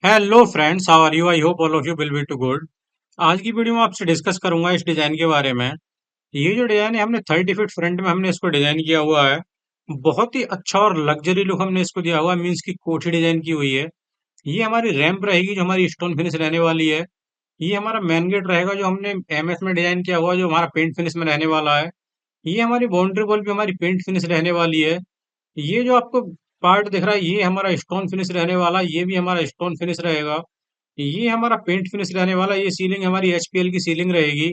Hello friends, how are you? I hope all of you will be too good. आज की video में आपसे discuss करूंगा इस डिजाइन के बारे में। ये जो डिजाइन है, हमने 30 फीट फ्रंट में हमने इसको डिजाइन किया हुआ है। बहुत ही अच्छा और लग्जरी लुक हमने इसको दिया हुआ है, मीन्स की कोठी डिजाइन की हुई है। ये हमारी रैंप रहेगी जो हमारी स्टोन फिनिश रहने वाली है। ये हमारा मेन गेट रहेगा जो हमने एमएस में डिजाइन किया हुआ है, जो हमारा पेंट फिनिश में रहने वाला है। ये हमारी बाउंड्री वॉल भी हमारी पेंट फिनिश रहने वाली है। ये जो आपको पार्ट दिख रहा है, ये हमारा स्टोन फिनिश रहने वाला, ये भी हमारा स्टोन फिनिश रहेगा। ये हमारा पेंट फिनिश रहने वाला, ये सीलिंग हमारी एचपीएल की सीलिंग रहेगी।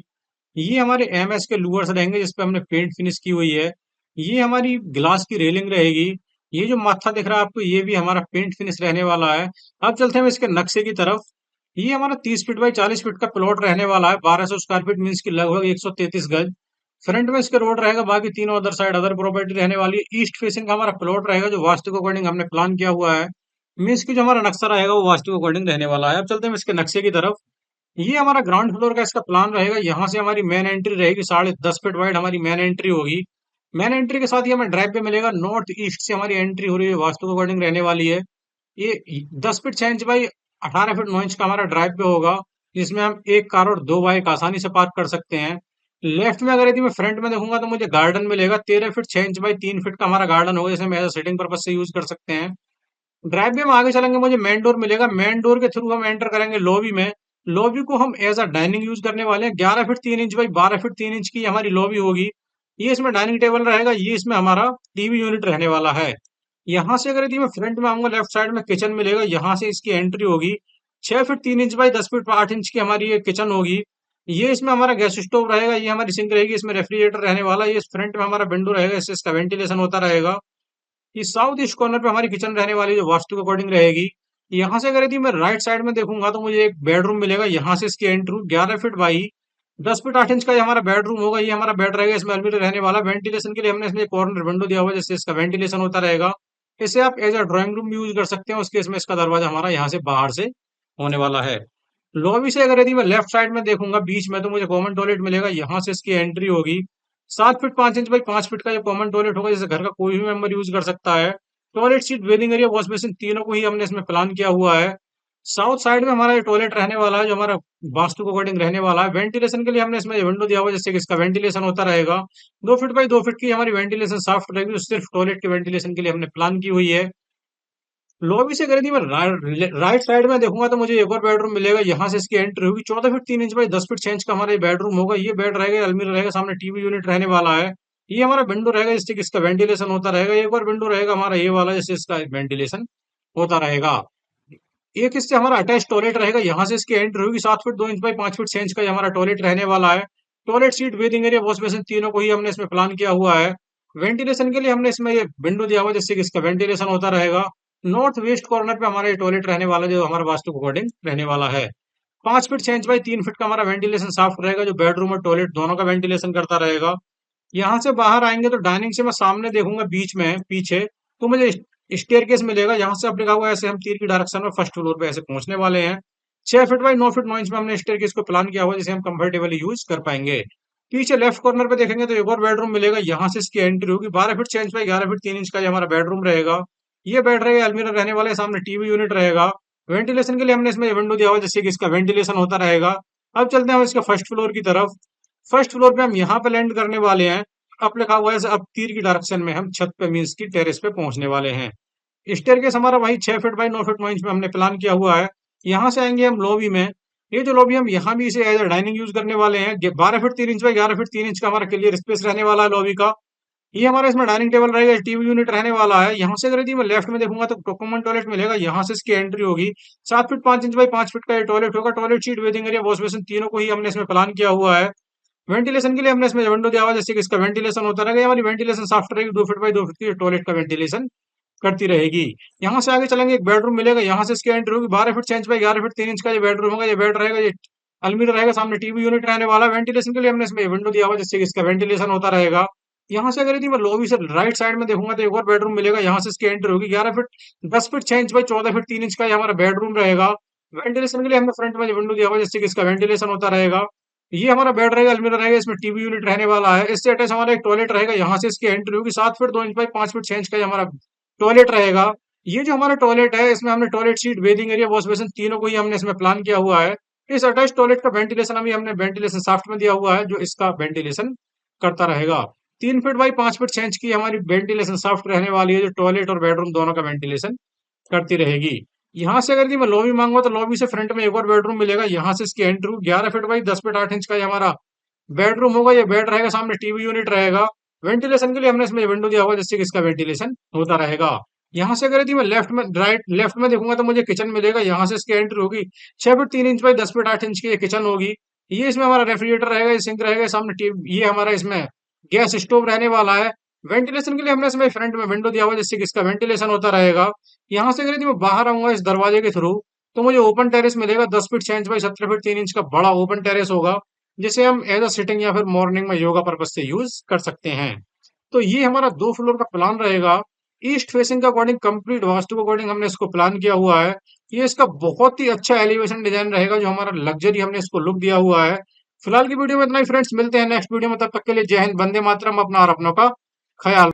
ये हमारे एमएस के लूवर्स रहेंगे जिसपे हमने पेंट फिनिश की हुई है। ये हमारी ग्लास की रेलिंग रहेगी। ये जो माथा दिख रहा है आपको, ये भी हमारा पेंट फिनिश रहने वाला है। अब चलते हैं हम इसके नक्शे की तरफ। ये हमारा 30 फीट बाई 40 फीट का प्लॉट रहने वाला है, 1200 स्क्वायर फीट, मीन्स की लगभग 133 गज। फ्रंट में इसके रोड रहेगा, बाकी तीनों अदर साइड अदर प्रॉपर्टी रहने वाली है। ईस्ट फेसिंग का हमारा प्लॉट रहेगा जो वास्तु के अकॉर्डिंग हमने प्लान किया हुआ है। मीन्स की जो हमारा नक्शा रहेगा वो वास्तु के अकॉर्डिंग रहने वाला है। अब चलते हैं इसके नक्शे की तरफ। ये हमारा ग्राउंड फ्लोर का इसका प्लान रहेगा। यहाँ से हमारी मेन एंट्री रहेगी, 10.5 फीट वाइड हमारी मेन एंट्री होगी। मेन एंट्री के साथ ही हमें ड्राइव पे मिलेगा। नॉर्थ ईस्ट से हमारी एंट्री हो रही है, वास्तु के अकॉर्डिंग रहने वाली है। ये 10 feet 6 inch by 18 feet 9 inch का हमारा ड्राइव पे होगा, जिसमें हम एक कार और दो बाइक आसानी से पार्क कर सकते हैं। लेफ्ट में अगर यदि मैं फ्रंट में देखूंगा तो मुझे गार्डन मिलेगा, 13 फीट 6 इंच बाई 3 फीट का हमारा गार्डन होगा, जिसे हम एज सिटिंग पर्पज से यूज कर सकते हैं। ड्राइव वे में आगे चलेंगे, मुझे मेन डोर मिलेगा। मेन डोर के थ्रू हम एंटर करेंगे लॉबी में। लॉबी को हम एज अ डाइनिंग यूज करने वाले हैं। 11 feet 3 inch by 12 feet 3 inch की हमारी लॉबी होगी। ये इसमें डाइनिंग टेबल रहेगा, ये इसमें हमारा टीवी यूनिट रहने वाला है। यहाँ से अगर यदि मैं फ्रंट में आऊंगा, लेफ्ट साइड में किचन मिलेगा, यहाँ से इसकी एंट्री होगी। 6 feet 3 inch by 10 feet 8 inch की हमारी ये किचन होगी। ये इसमें हमारा गैस स्टोव रहेगा, ये हमारी सिंक रहेगी, इसमें रेफ्रिजरेटर रहने वाला है। ये फ्रंट में हमारा विंडो रहेगा, इससे इसका वेंटिलेशन होता रहेगा। ये साउथ ईस्ट कॉर्नर पे हमारी किचन रहने वाली है, जो वास्तु के अकॉर्डिंग रहेगी। यहाँ से अगर यदि मैं राइट साइड में देखूंगा तो मुझे एक बेडरूम मिलेगा। यहाँ से इसकी entry 11 feet by 10 feet 8 inch का ये हमारा बेडरूम होगा। ये हमारा बेड रहेगा, इसमें अलमीरा रहने वाला। वेंटिलेशन के लिए हमने इसमें कॉर्नर विंडो दिया हुआ है, जिससे इसका वेंटिलेशन होता रहेगा। इसे आप as a drawing room use कर सकते हैं। उस केस में इसका दरवाजा हमारा यहाँ से बाहर से होने वाला है। लॉबी से अगर यदि मैं लेफ्ट साइड में देखूंगा बीच में, तो मुझे कॉमन टॉयलेट मिलेगा। यहाँ से इसकी एंट्री होगी। 7 फीट 5 इंच बाई 5 फीट का ये कॉमन टॉयलेट होगा, जिसे घर का कोई भी मेंबर यूज कर सकता है। Toilet seat, basin area, wash basin, तीनों को ही हमने इसमें प्लान किया हुआ है। साउथ साइड में हमारा ये टॉयलेट रहने वाला है, जो हमारा वास्तु के अकॉर्डिंग रहने वाला है। वेंटिलेशन के लिए हमने इसमें विंडो दिया हुआ है, जिससे कि इसका वेंटिलेशन होता रहेगा। 2 फीट बाई 2 फीट की हमारी वेंटिलेशन शाफ्ट रहेगी, जो सिर्फ टॉयलेट के वेंटिलेशन के लिए हमने प्लान की हुई है। लॉबी से अगर यदि मैं राइट साइड में देखूंगा तो मुझे एक और बेडरूम मिलेगा। यहाँ से इसकी एंट्री होगी। 14 feet 3 inch by 10 feet 6 inch का हमारा ये बेडरूम होगा। ये बेड रहेगा, अलमीरा रहेगा, सामने टीवी यूनिट रहने वाला है। ये हमारा विंडो रहेगा, जिससे कि इसका वेंटिलेशन होता रहेगा। एक और विंडो रहेगा हमारा ये वाला, जिससे इसका वेंटिलेशन होता रहेगा। एक इससे हमारा अटैच टॉयलेट रहेगा। यहाँ से इसकी एंट्री होगी। 7 feet 2 inch by 5 feet 6 inch का ये हमारा टॉयलेट रहने वाला है। Toilet seat, basin area, wash basin, तीनों को ही हमने इसमें प्लान किया हुआ है। वेंटिलेशन के लिए हमने इसमें ये विंडो दिया हुआ है, जिससे कि इसका वेंटिलेशन होता रहेगा। नॉर्थ वेस्ट कॉर्नर पे हमारा ये टॉयलेट रहने वाला है, जो हमारा वास्तु के अकॉर्डिंग रहने वाला है। 5 फीट 6 इंच बाई 3 फीट का हमारा वेंटिलेशन शाफ्ट रहेगा, जो बेडरूम और टॉयलेट दोनों का वेंटिलेशन करता रहेगा। यहाँ से बाहर आएंगे तो डाइनिंग से मैं सामने देखूंगा बीच में पीछे, तो मुझे स्टेयरकेस मिलेगा। यहाँ से अब लिखा हुआ है ऐसे हम तीर की डायरेक्शन में फर्स्ट फ्लोर पे ऐसे पहुंचने वाले हैं। 6 फीट बाई 9 फीट 9 इंच में हमने स्टेयरकेस को प्लान किया हुआ है, जिसे हम कंफर्टेबली यूज कर पाएंगे। पीछे लेफ्ट कॉर्नर पे देखेंगे तो एक और बेडरूम मिलेगा। यहाँ से इसकी एंट्री होगी। 12 feet 6 inch by 11 feet 3 inch का ये हमारा बेडरूम रहेगा। ये बेड रहेगा, अलमीरा रहने वाले, सामने टीवी यूनिट रहेगा। वेंटिलेशन के लिए हमने इसमें विंडो दिया हुआ है, जिससे कि इसका वेंटिलेशन होता रहेगा। अब चलते हैं हम इसके फर्स्ट फ्लोर की तरफ। फर्स्ट फ्लोर पे हम यहाँ पे लैंड करने वाले हैं। अब लिखा हुआ है अब तीर की डायरेक्शन में हम छत पे, मीन्स की टेरेस पे पहुंचने वाले हैं। स्टेयरकेस हमारा वही 6 फीट बाई 9 फीट 9 इंच में हमने प्लान किया हुआ है। यहाँ से आएंगे हम लॉबी में। ये जो लॉबी, हम यहाँ भी इसे एज अ डाइनिंग यूज करने वाले हैं। 12 feet 3 inch by 11 feet 3 inch का हमारा क्लियर स्पेस रहने वाला है लॉबी का। ये हमारा इसमें डाइनिंग टेबल रहेगा, टीवी यूनिट रहने वाला है। यहाँ से अगर यदि मैं लेफ्ट में देखूंगा तो कॉमन टॉयलेट मिलेगा। यहाँ से इसकी एंट्री होगी। 7 फीट 5 इंच बाई 5 फीट का ये टॉयलेट होगा। Toilet seat, waiting area, wash basin, तीनों को ही हमने इसमें प्लान किया हुआ है। वेंटिलेशन के लिए हमने इसमें विंडो दिया हुआ है, जैसे कि इसका वेंटिलेशन होता रहेगा। ये हमारी वेंटिलेशन सॉफ्ट रहेगी। 2 फीट बाई 2 फीट की टॉयलेट का वेंटिलेशन करती रहेगी। यहाँ से आगे चलेंगे, एक बेडरूम मिलेगा। यहाँ से इसकी एंट्री होगी। 12 feet 6 inch by 11 feet 3 inch का ये बेडरूम होगा। ये बेड रहेगा, ये अलमीरा रहेगा, सामने टीवी यूनिट रहने वाला। वेंटिलेशन के लिए हमने इसमें विंडो दिया हुआ है, जिससे कि इसका वेंटिलेशन होता रहेगा। यहाँ से अगर यदि मैं लॉबी से राइट साइड में देखूंगा तो एक और बेडरूम मिलेगा। यहाँ से इसकी एंट्री होगी। 11 feet 10 feet 6 inch by 14 feet 3 inch का ये हमारा बेडरूम रहेगा। वेंटिलेशन के लिए हमने फ्रंट में विंडो दिया हुआ है, जिससे कि इसका वेंटिलेशन होता रहेगा। ये हमारा बेड रहेगा, अलमीरा रहेगा, इसमें टीवी यूनिट रहने वाला है। इससे अटैच हमारा एक टॉयलेट रहेगा। यहाँ से इसकी एंट्री होगी। 7 feet 2 inch by 5 feet 6 inch का ये हमारा टॉयलेट रहेगा। ये जो हमारा टॉयलेट है, इसमें हमने toilet seat, basin area, wash basin तीनों को ही हमने इसमें प्लान किया हुआ है। इस अटैच टॉयलेट का वेंटिलेशन अभी हमने वेंटिलेशन शाफ्ट में दिया हुआ है, जो इसका वेंटिलेशन करता रहेगा। 3 फीट बाई 5 फीट 6 इंच की हमारी वेंटिलेशन शाफ्ट रहने वाली है, जो टॉयलेट और बेडरूम दोनों का वेंटिलेशन करती रहेगी। यहाँ से अगर यदि मैं लॉबी मांगूंगा तो लॉबी से फ्रंट में एक और बेडरूम मिलेगा। यहाँ से इसकी entry 11 feet by 10 feet 8 inch का ये हमारा बेडरूम होगा। ये बेड रहेगा, सामने टीवी यूनिट रहेगा। वेंटिलेशन के लिए हमने इसमें विंडो दिया हुआ है, जिससे कि इसका वेंटिलेशन होता रहेगा। यहाँ से अगर यदि मैं लेफ्ट में देखूंगा तो मुझे किचन मिलेगा। यहाँ से इसकी एंट्री होगी। 6 feet 3 inch by 10 feet 8 inch की ये किचन होगी। ये इसमें हमारा रेफ्रिजरेटर रहेगा, ये सिंक रहेगा, सामने टीवी, ये हमारा इसमें गैस स्टोव रहने वाला है। वेंटिलेशन के लिए हमने इसमें फ्रंट में विंडो दिया हुआ है, जिससे कि इसका वेंटिलेशन होता रहेगा। यहाँ से अगर यदि मैं बाहर आऊंगा इस दरवाजे के थ्रू, तो मुझे ओपन टेरेस मिलेगा। 10 feet 6 inch by 17 feet 3 inch का बड़ा ओपन टेरेस होगा, जिसे हम एज अ सिटिंग या फिर मॉर्निंग में योगा पर्पज से यूज कर सकते हैं। तो ये हमारा 2 फ्लोर का प्लान रहेगा। ईस्ट फेसिंग के अकॉर्डिंग, कंप्लीट वास्तु के अकॉर्डिंग हमने इसको प्लान किया हुआ है। ये इसका बहुत ही अच्छा एलिवेशन डिजाइन रहेगा, जो हमारा लग्जरी हमने इसको लुक दिया हुआ है। फिलहाल की वीडियो में इतना ही फ्रेंड्स, मिलते हैं नेक्स्ट वीडियो में। तब तक के लिए जय हिंद, वंदे मातरम, अपना और अपनों का ख्याल।